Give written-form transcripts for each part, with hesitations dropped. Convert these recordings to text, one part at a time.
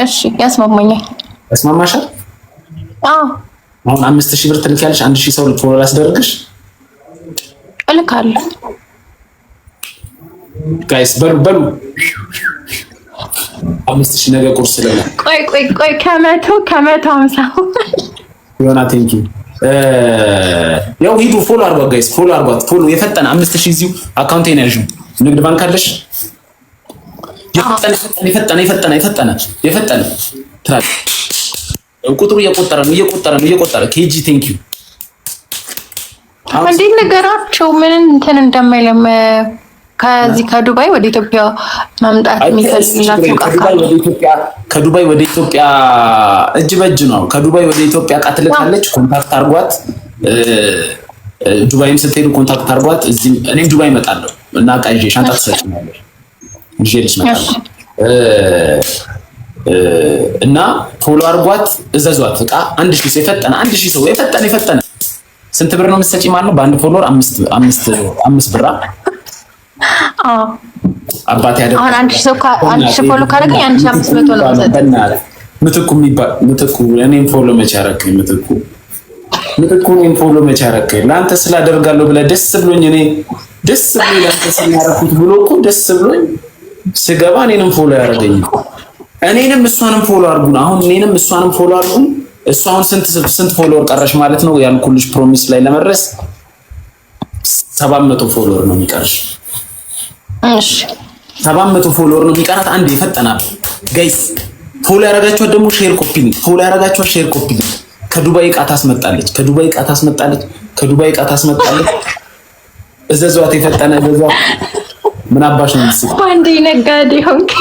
እሺ ያስማማኛል። ያስማማሻል? አዎ አሁን 5000 ብር ትልኪያለሽ። 1000 ሰው ፎሎ ላስደርግሽ እልካለሁ። ጋይስ በሉ 5000 ነገ ቁርስ ለላ ቆይ ከመቶ 50 ዮና ቴንኪ ያው ሂዱ ፎሎ አርጓት ጋይስ ፎሎ አርጓት ፎሎ የፈጠነ 5000 እዚሁ አካውንቴን ያዥው ንግድ ባንክ አለሽ የፈጠነ ትራክ ቁጥሩ እየቆጠረ ኬጂ ቴንክ ዩ እንዴት ነገራቸው ምን እንትን እንደማይለም ከዚህ ከዱባይ ወደ ኢትዮጵያ ማምጣት የሚፈልግላችሁ ከዱባይ ወደ ኢትዮጵያ እጅ በእጅ ነው። ከዱባይ ወደ ኢትዮጵያ ቃትልካለች። ኮንታክት አርጓት። ዱባይም ስትሄዱ ኮንታክት አርጓት። እዚህ እኔም ዱባይ እመጣለሁ እና ቃይጄ ሻንጣ ትሰጪኛለሽ ይዤልሽ እመጣለሁ እና ፎሎ አርጓት። እዘዟት። እቃ 1000 ሰው የፈጠነ 1000 ሰው የፈጠነ ስንት ብር ነው የምትሰጪ ማለት ነው? በአንድ ፎሎወር 5 ብር አባቴ ያደረገው አሁን 1000 ሰው 1000 ፎሎ ካደረገኝ 1500 ነው ማለት ምትኩ እኔም ፎሎ መቼ አደረገኝ? ምትኩ እኔም ፎሎ መቼ አደረገኝ? ለአንተ ስላደርጋለሁ ብለህ ደስ ብሎኝ ለአንተ ስላደረኩት ብሎ እኮ ደስ ብሎኝ ስገባ እኔንም ፎሎ ያደረገኝ እኔንም እሷንም ፎሎ አድርጉን። አሁን እኔንም እሷንም ፎሎ አድርጉን። እሷ አሁን ስንት ፎሎወር ቀረሽ ማለት ነው? ያልኩልሽ ፕሮሚስ ላይ ለመድረስ 700 ፎሎወር ነው የሚቀርሽ። እሺ 700 ፎሎወር ነው የሚቀራት። አንድ ይፈጠናል ጋይስ። ፎሎ ያረጋችኋት ደግሞ ሼር ኮፒ ከዱባይ ዕቃ ታስመጣለች። እዘዟት። የፈጠነ እዘዟት። ምን አባሽ ነው የምትስቅ? አንዴ ነጋዴ ሆንክ።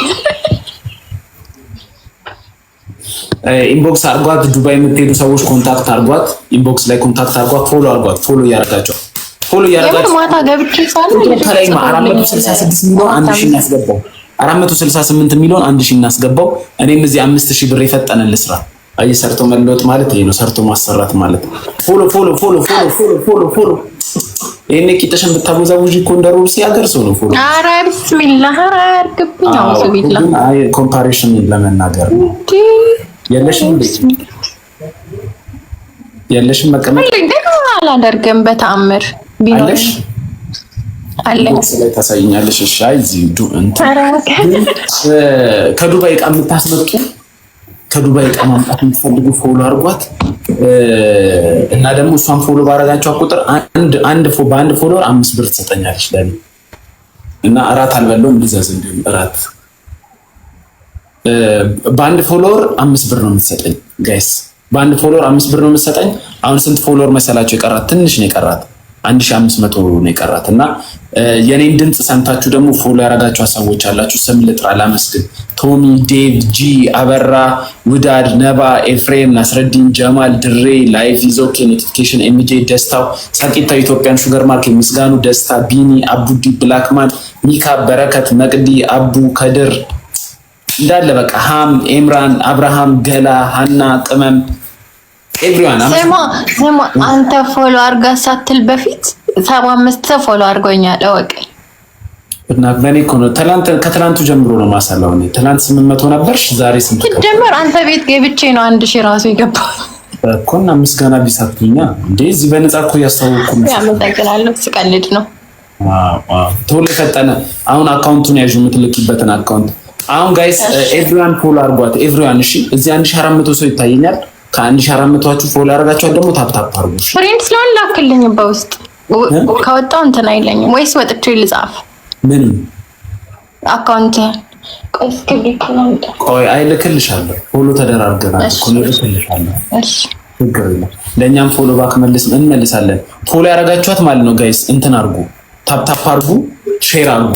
ኢንቦክስ አርጓት። ዱባይ የምትሄዱ ሰዎች ኮንታክት አርጓት። ኢንቦክስ ላይ ኮንታክት አርጓት። ፎሎ አርጓት። ፎሎ ያረጋችሁ ማታ ገብቼ ሳለ 466 ሚሊዮን 1000 እናስገባው። 468 ሚሊዮን 1000 እናስገባው። እኔም እዚህ 5000 ብር የፈጠነ ልስራ። ሰርቶ መለወጥ ማለት ይሄ ነው። ሰርቶ ማሰራት ማለት ፎሎ ይሄን ቂጥሽን ብታወዛውጂ እኮ እንደ ሩብ ሲያገር ሰው ነው ፎሎ። ኧረ ቢስሚላህ ኧረ አርግብኝ ነው ሱቢላ አይ ኮምፓሪሽን ለመናገር ነው። የለሽም መቀመጥ አላደርግም በተአምር ቢኖርሽ አለ ላይ ታሳይኛለሽ። እሺ አይ እዚህ ከዱባይ ዕቃ የምታስመጡ ከዱባይ ዕቃ ማምጣት የምትፈልጉ ፎሎ አርጓት እና ደግሞ እሷን ፎሎ ባረጋችሁ ቁጥር በአንድ ፎሎወር 5 ብር ትሰጠኛለሽ ለኔ እና እራት አልበለውም ልዘዝ እንዴም እራት በአንድ ፎሎወር 5 ብር ነው የምትሰጠኝ ጋይስ። በአንድ ፎሎወር 5 ብር ነው የምትሰጠኝ። አሁን ስንት ፎሎወር መሰላችሁ የቀራት? ትንሽ ነው የቀራት 1500 ነው የቀራት እና የኔን ድምጽ ሰምታችሁ ደግሞ ፎሎ ያረጋችሁ ሰዎች አላችሁ። ስም ልጥራ ላመስግን። ቶሚ፣ ዴቭ፣ ጂ፣ አበራ፣ ውዳድ፣ ነባ፣ ኤፍሬም፣ ናስረዲን፣ ጀማል፣ ድሬ፣ ላይፍ ይዞኬ፣ ኖቲፊኬሽን፣ ኤምጄ፣ ደስታው፣ ሳቂታ፣ ኢትዮጵያን ሹገር ማርኬት፣ ምስጋኑ፣ ደስታ፣ ቢኒ፣ አቡዲ፣ ብላክማን፣ ሚካ፣ በረከት፣ መቅዲ፣ አቡ፣ ከድር እንዳለ በቃ ሃም፣ ኤምራን፣ አብርሃም፣ ገላ፣ ሃና፣ ቅመም ኤቭሪዋን ስማ አንተ ፎሎ አርጋ ሳትል በፊት 75 ሰው ፎሎ አርጎኛል። እወቀኝ እና በኔ እኮ ነው ከትላንቱ ጀምሮ ነው ማሳላው። እኔ ትላንት 800 ነበርሽ ዛሬ ስንት ጀመር? አንተ ቤት ገብቼ ነው 1000 ራሱ የገባው እኮ እና ምስጋና ቢሳትኛ እንዴ እዚህ በነፃ እኮ ያስተዋወቅኩ ነው። ያመሰግናለሁ። ስቀልድ ነው። ዋው ቶሎ ፈጠነ። አሁን አካውንቱን ያዡ የምትልኪበትን አካውንት አሁን ጋይስ ኤቭሪዋን ፎሎ አርጓት። ኤቭሪዋን እሺ እዚህ 1400 ሰው ይታየኛል። ከ1400ዎቹ ፎሎ ያረጋችሁ ደግሞ ታፕ አርጉ። ፍሬንድ ስለሆነ ላክልኝ በውስጥ ከወጣው እንትን አይለኝም ወይስ ወጥቼ ልጻፍ? ምን አካውንት ቆይ አይልክልሻለሁ። ፎሎ ተደራርገናል እኮ ልክልሻለሁ። እሺ ለኛም ፎሎ ባክ እንመልሳለን። ፎሎ ያረጋችኋት ማለት ነው ጋይስ እንትን አርጉ፣ ታፕ አርጉ፣ ሼር አርጉ።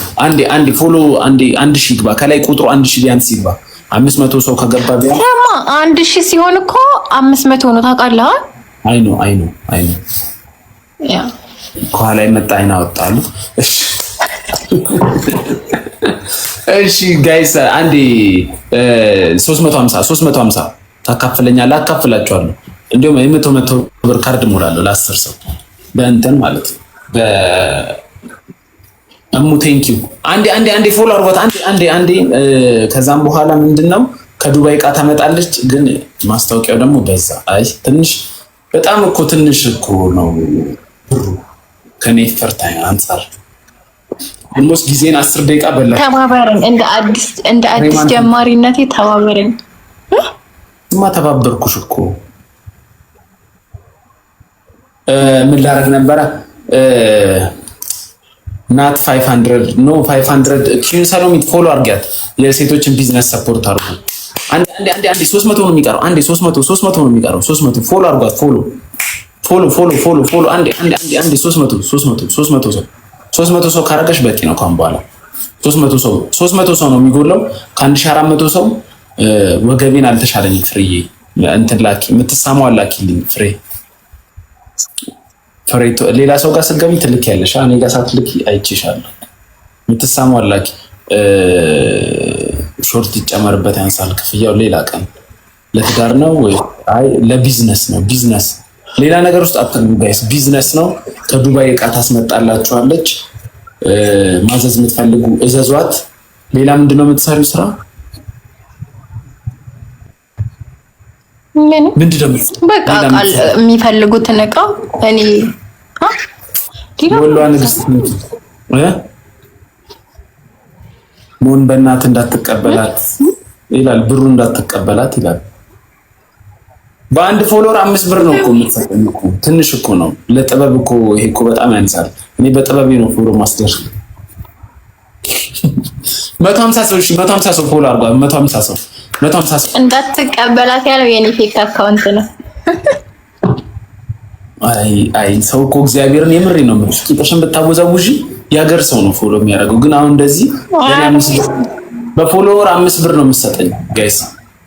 አንዴ ፎሎ 1000 ይግባ። ከላይ ቁጥሩ 1000 ቢያንስ ይግባ። 500 ሰው ከገባ ቢያንስ 1000 ሲሆን እኮ 500 ነው ታውቃለህ? አይ ነው ያ ከኋላ የመጣ አይና ወጣሉ። እሺ ጋይስ አንዴ 350 ታካፍለኛለህ? አካፍላችኋለሁ። እንዲሁም የ100 ብር ካርድ ሞላለሁ ለ10 ሰው በእንትን ማለት ነው። ቴንክ ዩ አንዴ ፎሎ አርጓት። አንዴ ከዛም በኋላ ምንድነው ከዱባይ እቃ ታመጣለች። ግን ማስታወቂያው ደግሞ በዛ። አይ ትንሽ በጣም እኮ ትንሽ እኮ ነው ብሩ ከኔ ፈርታ አንጻር ኦልሞስት ጊዜን 10 ደቂቃ በላ። ተባበረኝ፣ እንደ አዲስ ጀማሪነቴ ተባበረኝ። ተባበርኩሽ እኮ ምን ላደርግ ነበረ? ናት 500 ኖ 500 ኪዩን ሰሎሚት ፎሎ አድርጊያት። የሴቶችን ቢዝነስ ሰፖርት አድርጉ። አንዴ 300 ነው የሚቀረው። አንዴ 300 ነው የሚቀረው። 300 ፎሎ አድርጓት። ፎሎ አንዴ 300 ሰው ካረገሽ በቂ ነው። ካሁን በኋላ 300 ሰው ነው የሚጎለው። ከ1400 ሰው ወገቤን አልተሻለኝም። ፍሬዬ እንትን ላኪ፣ የምትሳማው ላኪልኝ ፍሬ ሌላ ሰው ጋር ስትገቢ ትልክ ያለሽ እኔ ጋር ሳትልኪ አይቼሻለሁ። የምትሳማው ላኪ። ሾርት ይጨመርበት ያንሳል ክፍያው። ሌላ ቀን ለትዳር ነው ወይ? አይ ለቢዝነስ ነው። ቢዝነስ ሌላ ነገር ውስጥ አትገቡ ጋይስ። ቢዝነስ ነው። ከዱባይ እቃ ታስመጣላችኋለች። ማዘዝ የምትፈልጉ እዘዟት። ሌላ ምንድነው የምትሰሪው ስራ? ምንድነው በቃ ቃል የሚፈልጉትን እቃ እኔ ወሏ ንግስት ሞን በእናት እንዳትቀበላት ይላል። ብሩ እንዳትቀበላት ይላል። በአንድ ፎሎወር 5 ብር ነው እኮ የምትሰጠኝ እኮ ትንሽ እኮ ነው። ለጥበብ እኮ ይሄ እኮ በጣም ያንሳል። እኔ በጥበቤ ነው ፎሎ ማስደር 150 ሰው 150 ሰው ፎሎ አድርጓል። 150 ሰው እንዳትቀበላት ያለው የኔ ፌክ አካውንት ነው። አይ ሰው እኮ እግዚአብሔርን የምሬ ነው የምልሽ። ቂጥሽን ብታወዛውዢ ያገር ሰው ነው ፎሎ የሚያደርገው። ግን አሁን እንደዚህ በፎሎወር 5 ብር ነው የምትሰጠኝ ጋይስ።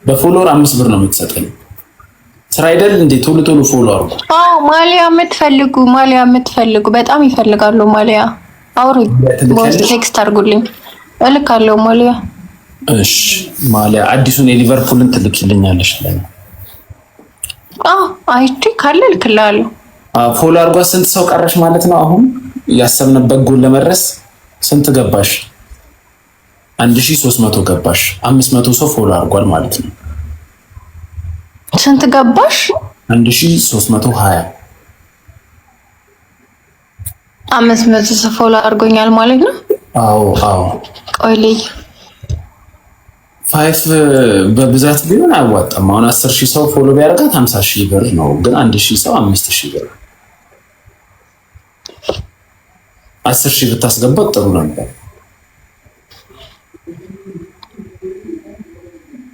በፎሎወር 5 ብር ነው የምትሰጠኝ። ስራ አይደል እንዴ? ቶሎ ፎሎ አድርጉ። ማሊያ የምትፈልጉ በጣም ይፈልጋሉ። ማሊያ አውሩኝ፣ በውስጥ ቴክስት አድርጉልኝ፣ እልካለሁ ማሊያ። እሺ ማሊያ አዲሱን የሊቨርፑልን ትልክልኛለሽ? አይቼ ካለ እልክልሃለሁ። ፎሎ አድርጓት። ስንት ሰው ቀረሽ ማለት ነው? አሁን ያሰብንበት ጎል ለመድረስ ስንት ገባሽ? 1300 ገባሽ። 500 ሰው ፎሎ አድርጓል ማለት ነው። ስንት ገባሽ? 1320 500 ሰው ፎሎ አድርጎኛል ማለት ነው። አዎ ቆይ ልይ 5 በብዛት ቢሆን አያዋጣም። አሁን 10,000 ሰው ፎሎ ቢያደርጋት 50,000 ብር ነው። ግን 1,000 ሰው 5,000 ብር 10,000 ብታስገባት ጥሩ ነበር።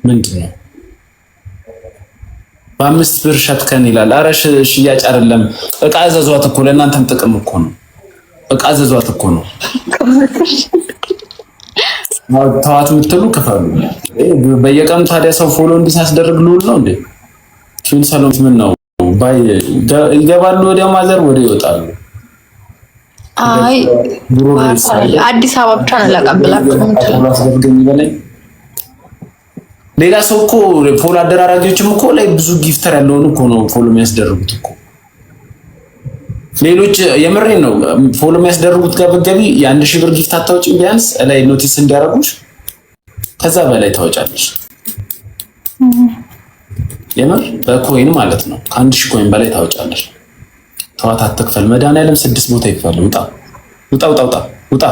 ምንድን ነው በ5 ብር ሸትከን ይላል። ኧረ ሽያጭ አይደለም። እቃ አዘዟት እኮ ለእናንተም ጥቅም እኮ ነው። እቃ አዘዟት እኮ ነው። ተዋት የምትሉ ክፈሉ። በየቀኑ ታዲያ ሰው ፎሎ እንዲሳስደርግ ልውል ነው እንዴ? ኪዩን ሰሎን ምን ነው ባይ ይገባሉ፣ ወዲያው ማዘር ወዲያው ይወጣሉ። አይ አዲስ አበባ ብቻ ነው ለቀብላችሁ የምትለው። ሌላ ሰው እኮ ፎሎ አደራራጊዎችም እኮ ላይ ብዙ ጊፍተር ያለውን እኮ ነው ፎሎ የሚያስደርጉት እኮ። ሌሎች የምሬን ነው ፎሎ የሚያስደርጉት ጋር በገቢ የ1,000 ብር ጊፍት አታውጪም? ቢያንስ ላይ ኖቲስ እንዲያደርጉሽ ከዛ በላይ ታወጫለሽ። የምር በኮይን ማለት ነው። ከ1,000 ኮይን በላይ ታወጫለሽ። ተዋት አትክፈል። መድኃኒዓለም 6 ቦታ ይክፈል። ውጣ።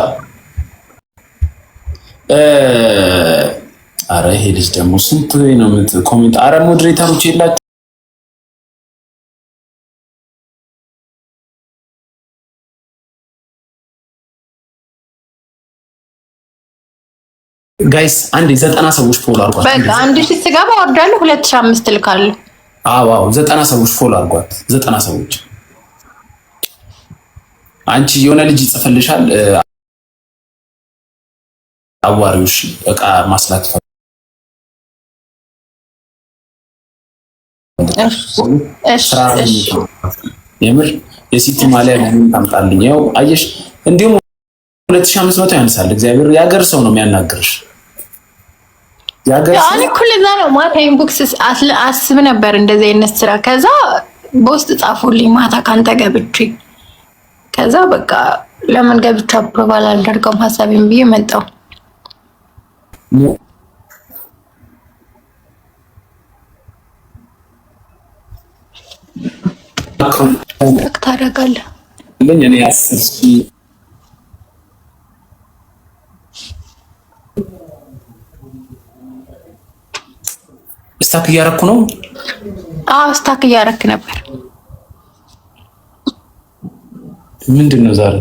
አረ ይሄ ልጅ ደግሞ ስንት ነው ኮሜንት? አረ ሞዴሬተሮች የላችሁ ጋይስ። አንዴ 90 ሰዎች ፎሎ አድርጓት። በቃ 1,000 ስገባ ወርዳለሁ 2,500 ልካለሁ። አዎ 90 ሰዎች ፎሎ አድርጓት። 90 ሰዎች። አንቺ የሆነ ልጅ ይጽፍልሻል አዋሪዎች እቃ ማስላት የምር የሲቲ ማሊያ ለምን ታምጣልኝ? ያው አየሽ፣ እንዲሁም 2500 ያንሳል። እግዚአብሔር የሀገር ሰው ነው የሚያናግርሽ። ያኔ ኩልዛ ነው ማታ ኢንቦክስ አስብ ነበር እንደዚህ አይነት ስራ። ከዛ በውስጥ ጻፉልኝ ማታ ካንተ ገብቼ፣ ከዛ በቃ ለምን ገብቼ አፕሮቫል አልደርገውም ሀሳቤን ብዬ መጣሁ። ታደርጋለህ? እኔ 10,000 ስታክ እያረኩ ነው። አዎ ስታክ እያረክ ነበር። ምንድን ነው ዛሬ?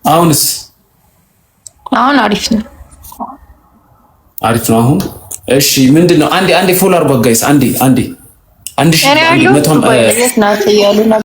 አሁንስ? አሁን አሪፍ ነው። አሪፍ ነው አሁን። እሺ ምንድን ነው? አንዴ ፎሎ አድርጓት ጋይስ። አንዴ 1000